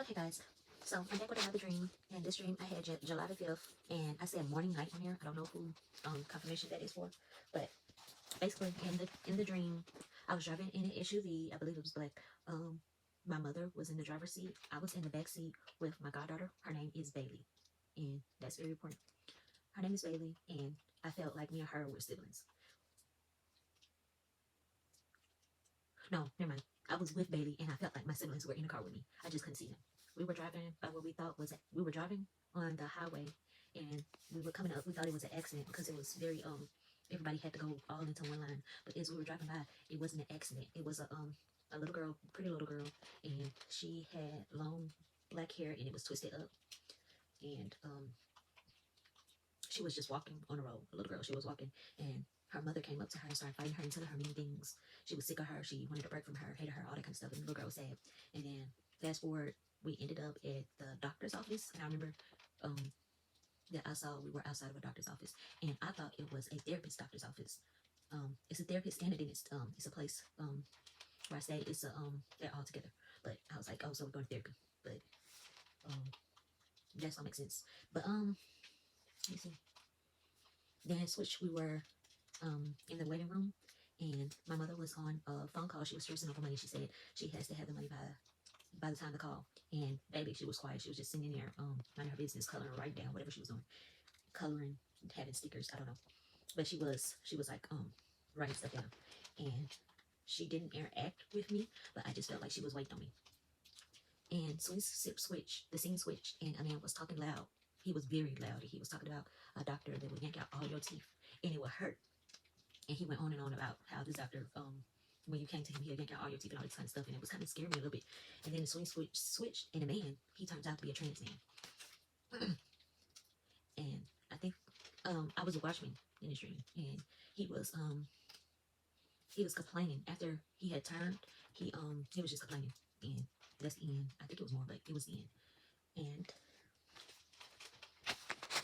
Okay, guys. So I'm back with another dream, and this dream I had July the 5th, and I said morning night on here. I don't know who confirmation that is for, but basically in the dream, I was driving in an SUV. I believe it was black. Um, my mother was in the driver's seat. I was in the back seat with my goddaughter. Her name is Bailey, and that's very important. Her name is Bailey, and I felt like me and her were siblings. No, never mind. I was with Bailey, and I felt like my siblings were in the car with me. I just couldn't see them. We were driving what we thought was we were driving on the highway, and we were coming up. We thought it was an accident because it was very everybody had to go all into one line. But as we were driving by, it wasn't an accident. It was a little girl, pretty little girl, and she had long black hair and it was twisted up, and she was just walking on the road. A little girl, she was walking, and her mother came up to her and started fighting her and telling her many things. She was sick of her. She wanted a break from her, hated her, all that kind of stuff. And the little girl was sad. And then fast forward, we ended up at the doctor's office, and I remember um, that I saw we were outside of a doctor's office, and I thought it was a therapist doctor's office. It's a therapist, and it's a place where I stay. It's they're all together. But I was like, oh, so we're going to therapy. But that's all makes sense. But let me see. Then switch. We were in the waiting room, and my mother was on a phone call. She was stressing over money. She said she has to have the money by the time to call. And baby, she was quiet. She was just sitting there, minding her business, coloring, writing down whatever she was doing, coloring, having stickers. I don't know, but she was like writing stuff down, and she didn't interact with me, but I just felt like she was waiting on me. And so the scene switched, and a man was talking loud. He was very loud. He was talking about a doctor that would yank out all your teeth, and it would hurt. And he went on and on about how this doctor, when you came to him, he'll yank out all your teeth and all this kind of stuff, and it was kind of scaring me a little bit. And then the switched, and the man, he turns out to be a trans man. And I think I was a watchman in this dream, and he was complaining after he had turned. He was just complaining, and that's the end. I think it was more, but it was the end. And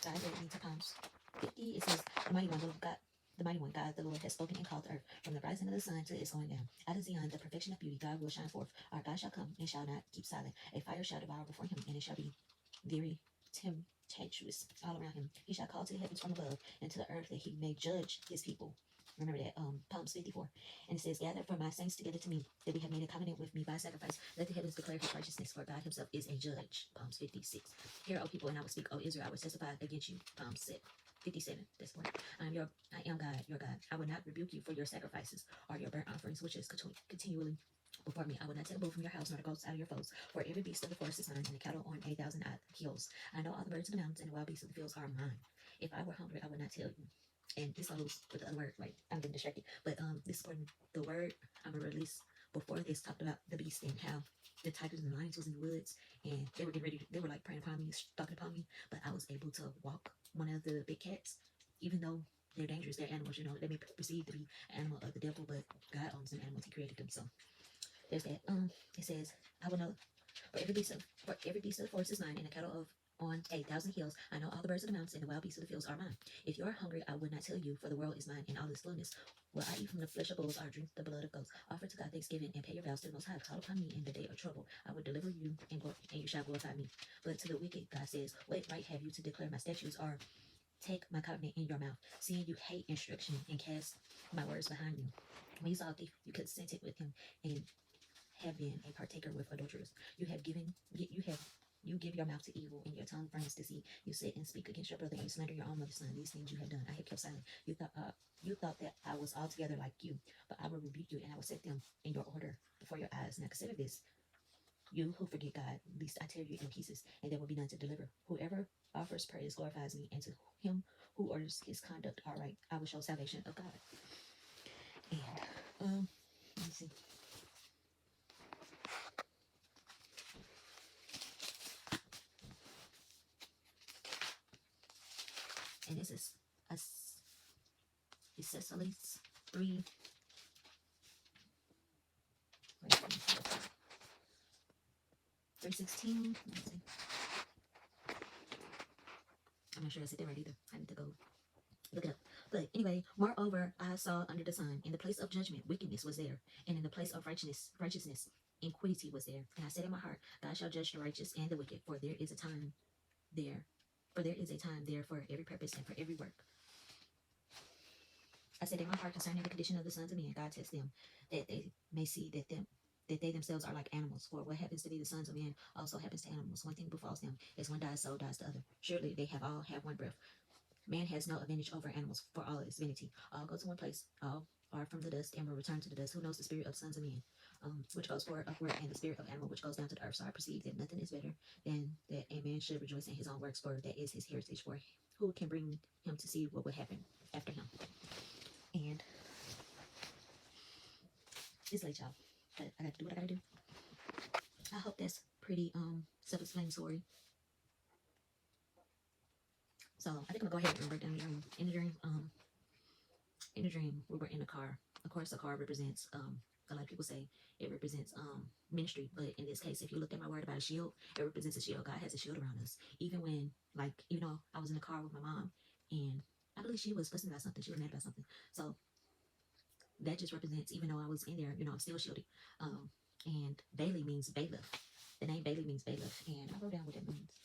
God led me to Palms 50. It says, the mighty one, God. The mighty one, God, the Lord, has spoken and called the earth. From the rising of the sun to its going down. Out of Zion, the perfection of beauty, God will shine forth. Our God shall come and shall not keep silent. A fire shall devour before him, and it shall be very tempestuous all around him. He shall call to the heavens from above, and to the earth that he may judge his people. Remember that, Psalms 54. And it says, gather for my saints together to me, that we have made a covenant with me by sacrifice. Let the heavens declare his righteousness, for God himself is a judge. Psalms 56. Hear, O people, and I will speak, O Israel, I will testify against you. Psalms 57. That's one. I am God, your God. I will not rebuke you for your sacrifices or your burnt offerings, which is continually before me. I will not take a bull from your house, nor the goats out of your foes. For every beast of the forest is mine, and the cattle on 1,000 hills. I know all the birds of the mountains, and the wild beasts of the fields are mine. If I were hungry, I would not tell you. And this goes with the other word, right? I'm getting distracted. But this is important. The word I'm gonna release before this talked about the beast and how the tigers and the lions was in the woods, and they were getting ready. They were like praying upon me, stalking upon me. But I was able to walk one of the big cats, even though they're dangerous. They're animals, you know. They may perceive to be animal of the devil, but God owns them animals. He created them. So there's that. It says, I will know for every beast of the forest is mine, and the cattle of on 1,000 hills. I know all the birds of the mountains, and the wild beasts of the fields are mine. If you are hungry, I would not tell you, for the world is mine, and all its fullness. Will I eat from the flesh of bulls, or drink the blood of goats? Offer to God thanksgiving, and pay your vows to the Most High. Call upon me in the day of trouble. I will deliver you, and you shall glorify me. But to the wicked, God says, what right have you to declare my statutes, or take my covenant in your mouth, seeing you hate instruction and cast my words behind you? When you saw a thief, you consented with him, and have been a partaker with adulterers. You give your mouth to evil, and your tongue frames deceit. You sit and speak against your brother, and you slander your own mother's son. These things you have done. I have kept silent. You thought that I was altogether like you, but I will rebuke you, and I will set them in your order before your eyes. Now consider this, you who forget God, lest I tear you in pieces, and there will be none to deliver. Whoever offers praise glorifies me, and to him who orders his conduct aright, I will show salvation of God. And let me see. And this is Cecily's 3. 3:16. I'm not sure I said that right either. I need to go look it up. But anyway, moreover, I saw under the sun, in the place of judgment, wickedness was there, and in the place of righteousness, iniquity was there. And I said in my heart, God shall judge the righteous and the wicked, for there is a time there. For there is a time there for every purpose and for every work. I said in my heart concerning the condition of the sons of men, God tests them, that they may see that they themselves are like animals. For what happens to be the sons of men also happens to animals. One thing befalls them, as one dies, so dies the other. Surely they have all one breath. Man has no advantage over animals, for all is vanity. All go to one place, all are from the dust and will return to the dust. Who knows the spirit of sons of men, which goes forward upward, and the spirit of animal which goes down to the earth? So I perceive that nothing is better than that a man should rejoice in his own works, for that is his heritage. For who can bring him to see what would happen after him? And it's late, y'all, but I got to do what I got to do. I hope that's pretty self-explanatory. So I think I'm gonna go ahead and break down the dream. In the dream, we were in a car. Of course, the car represents a lot of people say it represents ministry, but in this case, if you look at my word about a shield, it represents a shield. God has a shield around us. Even when, like, you know, I was in the car with my mom, and I believe she was fussing about something. She was mad about something. So that just represents, even though I was in there, you know, I'm still shielded. And Bailey means bailiff. The name Bailey means bailiff, and I wrote down what it means.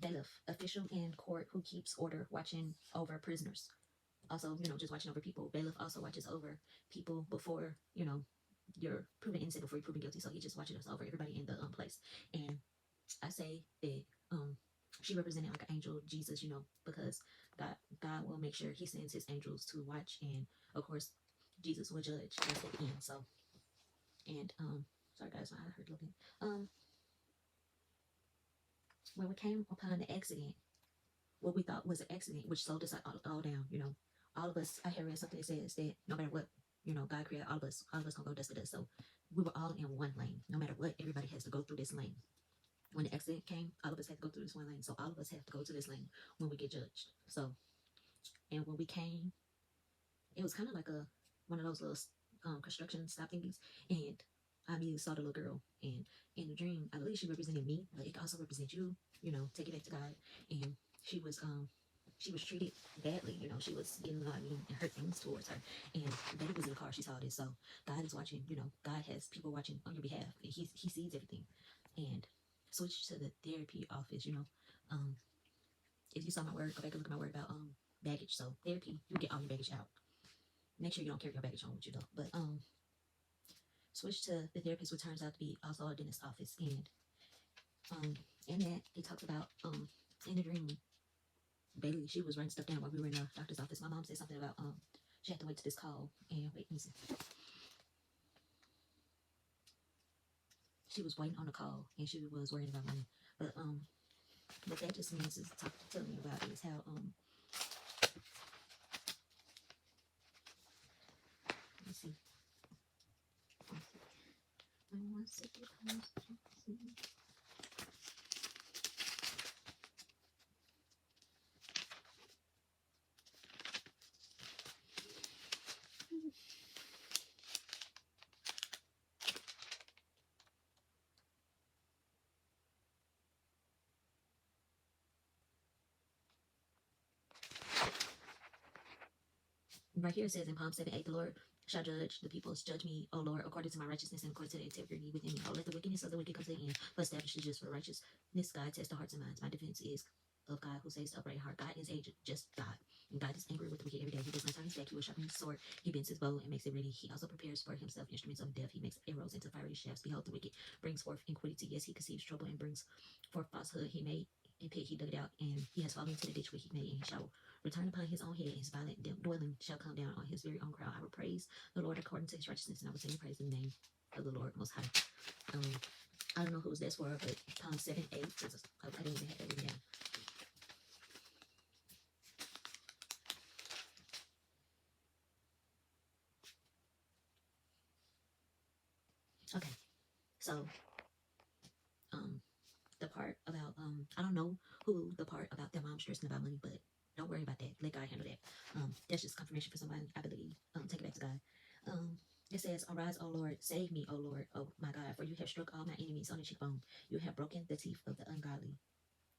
Bailiff, official in court who keeps order, watching over prisoners. Also, you know, just watching over people. Bailiff also watches over people before, you know, you're proven innocent before you're proven guilty. So he just watches over everybody in the place. And I say that she represented like an angel, Jesus, you know, because God will make sure he sends his angels to watch, and of course Jesus will judge us at the end. So, and sorry guys, I heard a little bit. When we came upon the accident, what we thought was an accident, which slowed us all down, you know. All of us, I read something that says that no matter what, you know, God created all of us gonna go dust to dust. So we were all in one lane. No matter what, everybody has to go through this lane. When the accident came, all of us had to go through this one lane. So all of us have to go to this lane when we get judged. So, and when we came, it was kind of like one of those little construction stop thingies. And I immediately saw the little girl. And in the dream, I believe she represented me, but it also represents you, you know, take it back to God. And she was treated badly, you know, she was getting a lot of mean and hurt things towards her. And Betty was in the car, she saw this. So God is watching, you know, God has people watching on your behalf. And he sees everything. And switch to the therapy office, you know. If you saw my word, go back and look at my word about baggage. So therapy, you get all your baggage out. Make sure you don't carry your baggage home with you though. But switch to the therapist, which turns out to be also a dentist office. And in that it talks about in the dream, Bailey, she was writing stuff down while we were in the doctor's office. My mom said something about she had to wait to this call, and wait, let me see. She was waiting on the call and she was worried about money. But what that just means is telling me about is how let me see. One second. Right here it says in Psalm 7:8, the Lord shall judge the peoples. Judge me, O Lord, according to my righteousness and according to the integrity within me. Oh, let the wickedness of the wicked come to the end, but establish the just for righteousness. God test the hearts and minds. My defense is of God who saves the upright heart. God is a just God. And God is angry with the wicked every day. He does not turn his back. He will sharpen his sword. He bends his bow and makes it ready. He also prepares for himself instruments of death. He makes arrows into fiery shafts. Behold, the wicked brings forth iniquity. Yes, he conceives trouble and brings forth falsehood. He made a pit, he dug it out, and he has fallen into the ditch where he made, and he shall return upon his own head. His violent dwelling shall come down on his very own crowd. I will praise the Lord according to his righteousness, and I will sing praise in the name of the Lord Most High. I don't know who's that's for, but Psalm 7:8. I didn't even have that written down. Okay, so the part about I don't know who the part about their mom stressing about money, but Don't worry about that. Let God handle that. That's just confirmation for somebody, I believe. Take it back to God. It says, "Arise, O Lord, save me, O Lord, oh my God, for you have struck all my enemies on the cheekbone. You have broken the teeth of the ungodly.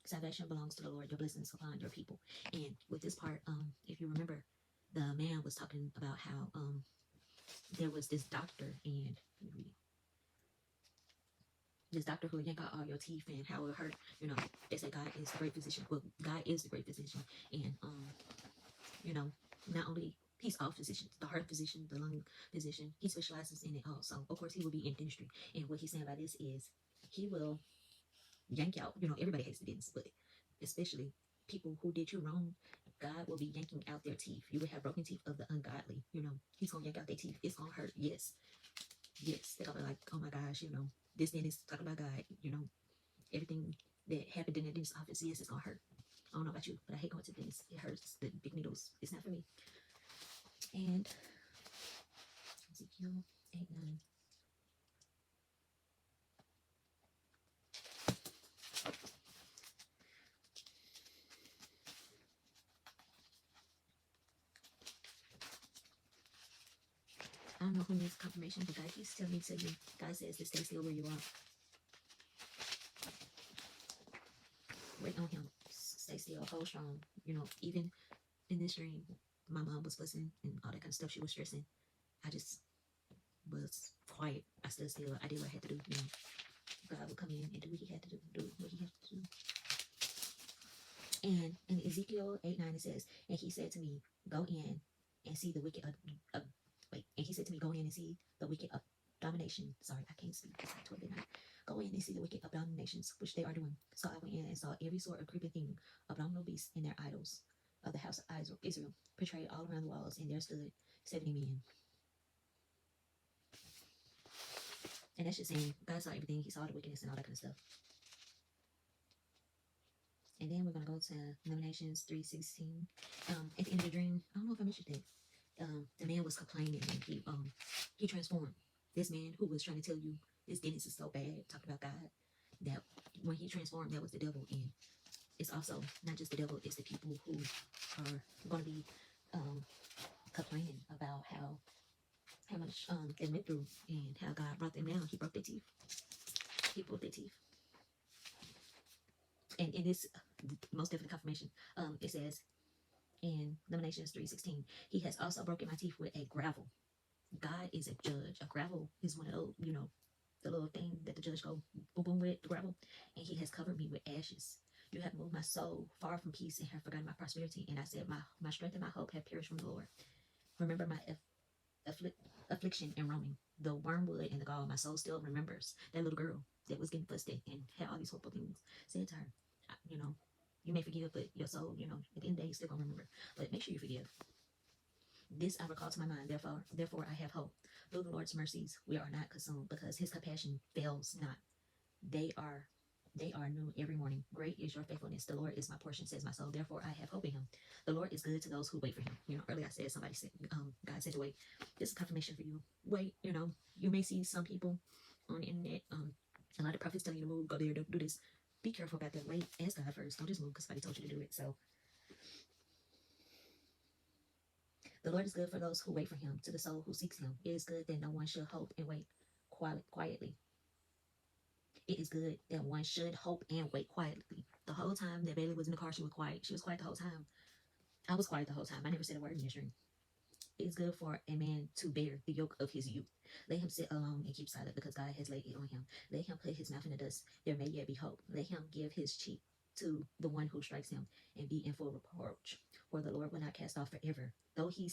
Salvation belongs to the Lord. Your blessings upon your people." And with this part, if you remember, the man was talking about how there was this doctor, and this doctor who yank out all your teeth and how it hurt. They say God is the great physician. Well, God is the great physician, and not only he's all physicians, the heart physician, the lung physician, he specializes in it all. So of course he will be in dentistry. And what he's saying by this is he will yank out, everybody hates the dentist, but especially people who did you wrong, God will be yanking out their teeth. You will have broken teeth of the ungodly. He's gonna yank out their teeth. It's gonna hurt. Yes. They're gonna be like, oh my gosh, this dentist talking about God, everything that happened in the dentist office, yes, it's gonna hurt. I don't know about you, but I hate going to the dentist. It hurts. The big needles. It's not for me. And Ezekiel 8:9. I don't know who needs confirmation, but God keeps telling me to you. God says to stay still where you are. Wait on Him. Stay still. Hold strong. Even in this dream, my mom was fussing and all that kind of stuff. She was stressing. I just was quiet. I stood still. I did what I had to do. God would come in and do what He had to do what He had to do. And in Ezekiel 8:9 it says, "And He said to me, go in and see the wicked." And He said to me, "Go in and see the wicked abomination." Sorry, I can't speak. It's like 12 at night. "Go in and see the wicked abominations which they are doing." So I went in and saw every sort of creeping thing, abominable beasts and their idols of the house of Israel, portrayed all around the walls, and there stood 70 men. And that's just saying God saw everything. He saw the wickedness and all that kind of stuff. And then we're gonna go to Lamentations 3:16. At the end of the dream, I don't know if I mentioned that. The man was complaining, and he transformed. This man who was trying to tell you this dentist is so bad, talking about God, that when he transformed, that was the devil. And it's also not just the devil; it's the people who are going to be complaining about how much they went through and how God brought them down. He broke their teeth. He broke their teeth. And in this most definite confirmation, it says in Lamentations 3:16, "He has also broken my teeth with a gravel." God is a judge. A gravel is one of those, the little thing that the judge go boom boom with, the gravel. "And He has covered me with ashes. You have moved my soul far from peace and have forgotten my prosperity. And I said, my strength and my hope have perished from the Lord. Remember my affliction and roaming, the wormwood and the gall. My soul still remembers that little girl that was getting fussed at and had all these horrible things said to her. You may forgive, but your soul, at the end of the day, you're still gonna remember. But make sure you forgive. This I recall to my mind. Therefore, I have hope. Through the Lord's mercies, we are not consumed, because His compassion fails not. They are new every morning. Great is your faithfulness. The Lord is my portion, says my soul. Therefore, I have hope in Him. The Lord is good to those who wait for Him. Earlier I said, somebody said, God said to wait. This is confirmation for you. Wait. You may see some people on the internet. A lot of prophets tell you to move, go there, do this. Be careful about that. Wait, ask God first. Don't just move because somebody told you to do it. So, the Lord is good for those who wait for Him, to the soul who seeks Him. It is good that no one should hope and wait quietly. It is good that one should hope and wait quietly. The whole time that Bailey was in the car, she was quiet. She was quiet the whole time. I was quiet the whole time. I never said a word in this dream. It is good for a man to bear the yoke of his youth. Let him sit alone and keep silent, because God has laid it on him. Let him put his mouth in the dust. There may yet be hope. Let him give his cheek to the one who strikes him, and be in full reproach. For the Lord will not cast off forever. Though he